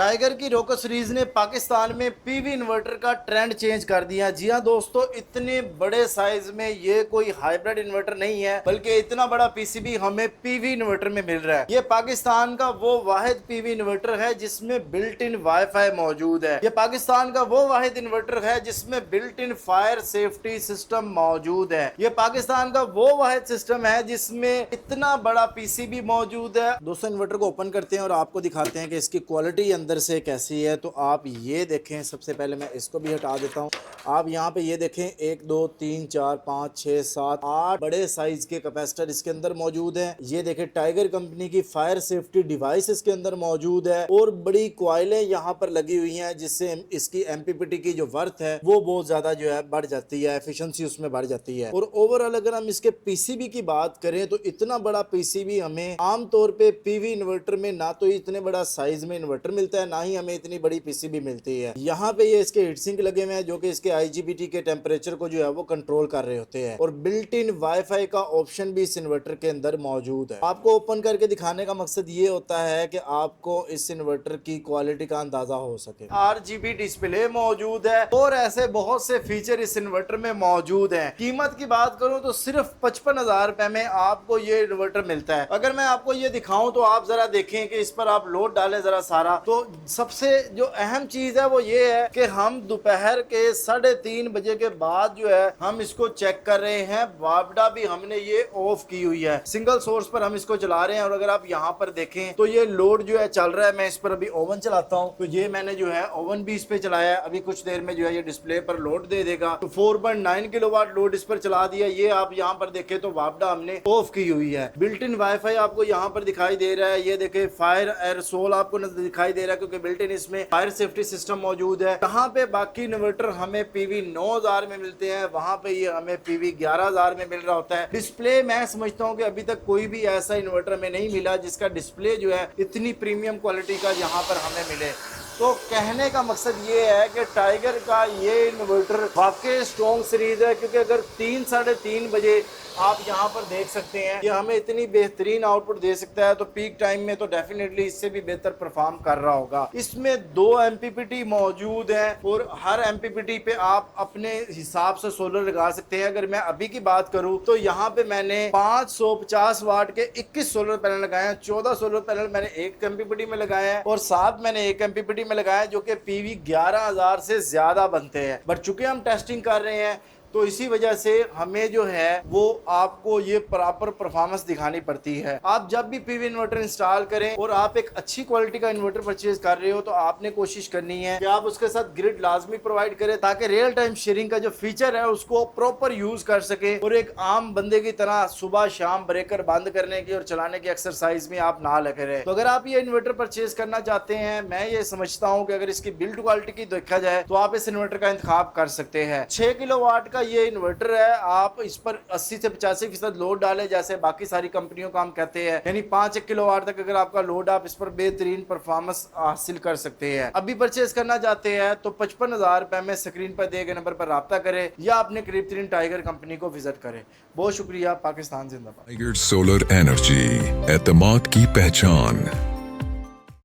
Tiger की रोको series ने पाकिस्तान में पीवी इन्वर्टर का ट्रेंड चेंज कर दिया। जी हाँ दोस्तों, इतने बड़े साइज में ये कोई हाइब्रिड इन्वर्टर नहीं है, बल्कि इतना बड़ा पीसीबी हमें पीवी इन्वर्टर में मिल रहा है। ये पाकिस्तान का वो वाहिद पीवी इन्वर्टर है जिसमें बिल्ट इन वाईफाई मौजूद है। ये पाकिस्तान का वो वाहिद इन्वर्टर है जिसमें built in fire safety system मौजूद है। ये पाकिस्तान का वो वाहिद सिस्टम है जिसमें इतना बड़ा पीसीबी मौजूद है। दोस्तों, इन्वर्टर को ओपन करते हैं और आपको दिखाते हैं कि इसकी क्वालिटी अंदर से कैसी है। तो आप ये देखें, सबसे पहले मैं इसको भी हटा देता हूँ। आप यहाँ पे ये देखें, 1 2 3 4 5 6 7 8 बड़े साइज के कैपेसिटर इसके अंदर मौजूद हैं। ये देखें, टाइगर कंपनी की फायर सेफ्टी डिवाइस इसके अंदर मौजूद है और बड़ी क्वाइलें यहाँ पर लगी हुई हैं, जिससे इसकी एमपीपीटी की जो वर्थ है वो बहुत ज्यादा जो है बढ़ जाती है, एफिशिएंसी उसमें बढ़ जाती है। और ओवरऑल अगर हम इसके पीसीबी की बात करें तो इतना बड़ा पीसीबी हमें आमतौर पे पीवी इन्वर्टर में ना तो इतने बड़ा साइज में इन्वर्टर मिलता है, ना ही हमें इतनी बड़ी पीसीबी मिलती है। यहाँ पे ये इसके हीटसिंक लगे हुए हैं जो कि इसके आईजीबीटी के टेम्परेचर को जो है वो कंट्रोल कर रहे होते हैं। और बिल्ट इन वाईफाई का ऑप्शन भी इस इन्वर्टर के अंदर मौजूद है। आपको ओपन करके दिखाने का मकसद ये होता है कि आपको इस इन्वर्टर की क्वालिटी का अंदाजा हो सके। आरजीबी डिस्प्ले मौजूद है और ऐसे बहुत से फीचर इस इन्वर्टर में मौजूद है। कीमत की बात करूं तो सिर्फ 55,000 रुपए में आपको ये इन्वर्टर मिलता है। अगर मैं आपको ये दिखाऊं तो आप जरा देखें कि इस पर आप लोड डालें जरा सारा। तो सबसे जो अहम चीज है वो ये है कि हम दोपहर के 3:30 बजे के बाद जो है हम इसको चेक कर रहे हैं। वापडा भी हमने ये ऑफ की हुई है, सिंगल सोर्स पर हम इसको चला रहे हैं। और अगर आप यहाँ पर देखें तो ये लोड जो है चल रहा है। मैं इस पर अभी ओवन चलाता हूँ तो ये मैंने जो है ओवन भी इस पे चलाया है। अभी कुछ देर में जो है ये डिस्प्ले पर लोड दे देगा। तो 4.9 किलोवाट लोड इस पर चला दिया। ये आप यहाँ पर देखें तो वापडा हमने ऑफ की हुई है। बिल्ट इन वाईफाई आपको यहाँ पर दिखाई दे रहा है। ये देखे, फायर एयरसोल आपको दिखाई दे रहा है क्योंकि बिल्ट इन इसमें फायर सेफ्टी सिस्टम मौजूद है। जहाँ पे बाकी इन्वर्टर हमें पीवी 9000 में मिलते हैं, वहां पे ये हमें पीवी 11,000 में मिल रहा होता है। डिस्प्ले मैं समझता हूँ कि अभी तक कोई भी ऐसा इन्वर्टर में नहीं मिला जिसका डिस्प्ले जो है इतनी प्रीमियम क्वालिटी का यहाँ पर हमें मिले। तो कहने का मकसद ये है कि टाइगर का ये इन्वर्टर वाकई स्ट्रॉन्ग सीरीज है, क्योंकि अगर 3-3:30 बजे आप यहाँ पर देख सकते हैं कि हमें इतनी बेहतरीन आउटपुट दे सकता है, तो पीक टाइम में तो डेफिनेटली इससे भी बेहतर परफॉर्म कर रहा होगा। इसमें 2 एमपीपीटी मौजूद है और हर एमपीपीटी पे आप अपने हिसाब से सोलर लगा सकते हैं। अगर मैं अभी की बात करूं तो यहाँ पे मैंने 550 वाट के 21 सोलर पैनल लगाए हैं। 14 सोलर पैनल मैंने एक एमपीपीटी में लगाए हैं और 7 मैंने एक एमपीपीटी में लगाया, जो कि पीवी 11,000 से ज्यादा बनते हैं। बट चूंकि हम टेस्टिंग कर रहे हैं तो इसी वजह से हमें जो है वो आपको ये प्रॉपर परफॉर्मेंस दिखानी पड़ती है। आप जब भी पीवी इन्वर्टर इंस्टॉल करें और आप एक अच्छी क्वालिटी का इन्वर्टर परचेज कर रहे हो तो आपने कोशिश करनी है कि आप उसके साथ ग्रिड लाजमी प्रोवाइड करें, ताकि रियल टाइम शेयरिंग का जो फीचर है उसको प्रॉपर यूज कर सके और एक आम बंदे की तरह सुबह शाम ब्रेकर बंद करने की और चलाने की एक्सरसाइज में आप ना लगे रहे। तो अगर आप ये इन्वर्टर परचेज करना चाहते हैं, मैं ये समझता हूँ कि अगर इसकी बिल्ड क्वालिटी की देखा जाए तो आप इस इन्वर्टर का इंतखाब कर सकते हैं। 6 किलोवाट का ये इन्वर्टर है। आप इस पर 80 से 85% लोड डालें, जैसे बाकी सारी कंपनियों का हम कहते हैं, यानी 5 किलोवाट तक अगर आपका लोड, आप इस पर बेहतरीन परफॉर्मेंस हासिल कर सकते हैं। अभी परचेज करना चाहते हैं तो 55,000 रुपए में स्क्रीन पर दिए गए नंबर पर राब्ता करें या अपने करीब तरीन टाइगर कंपनी को विजिट करें। बहुत शुक्रिया। पाकिस्तान जिंदाबाद। टाइगर सोलर एनर्जी, एतमाद की पहचान।